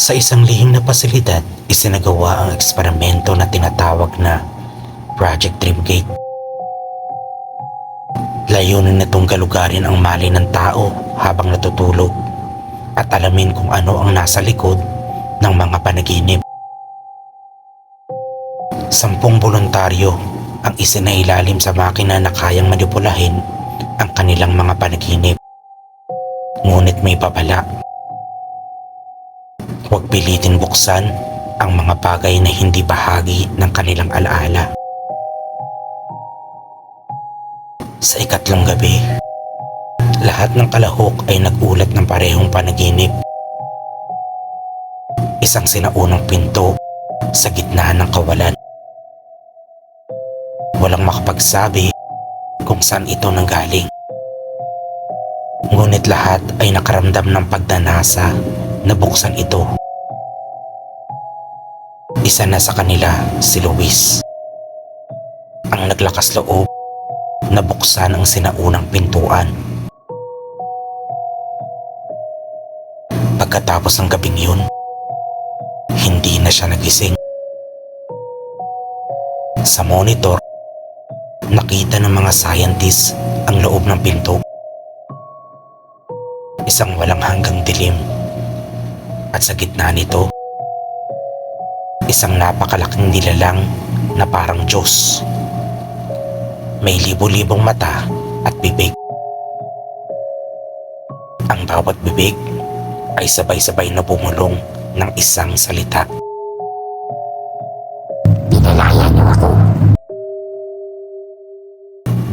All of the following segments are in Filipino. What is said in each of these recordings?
Sa isang lihim na pasilidad, isinagawa ang eksperimento na tinatawag na Project Dreamgate. Layunin nitong galugarin ang mali ng tao habang natutulog at alamin kung ano ang nasa likod ng mga panaginip. 10 voluntaryo ang isinailalim sa makina na kayang manipulahin ang kanilang mga panaginip. Ngunit may babala. Huwag pilitin buksan ang mga bagay na hindi bahagi ng kanilang alaala. Sa ikatlong gabi, lahat ng kalahok ay nagulat ng parehong panaginip. Isang sinaunang pinto sa gitna ng kawalan. Walang makapagsabi kung saan ito nanggaling. Ngunit lahat ay nakaramdam ng pagnanasa na buksan ito. Isa na sa kanila si Luis, ang naglakas loob na buksan ang sinaunang pintuan. Pagkatapos ng gabing yun, hindi na siya nagising. Sa monitor, nakita ng mga scientists ang loob ng pinto. Isang walang hanggang dilim. At sa gitna nito, isang napakalaking nilalang na parang Diyos. May libo-libong mata at bibig. Ang bawat bibig ay sabay-sabay na bumulong ng isang salita. Pinalaya niyo ako.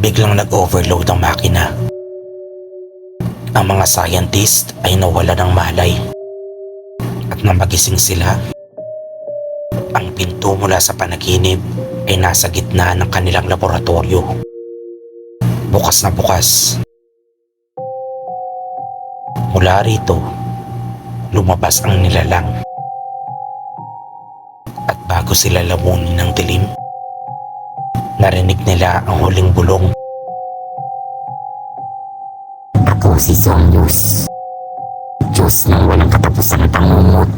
Biglang nag-overload ang makina. Ang mga scientist ay nawala ng malay. At nang magising sila, ang pinto mula sa panaginip ay nasa gitna ng kanilang laboratorio. Bukas na bukas. Mula rito, lumabas ang nilalang. At bago sila lamunin ng dilim, narinig nila ang huling bulong. Ako si Somyus. Diyos ng walang katapusang pangungot.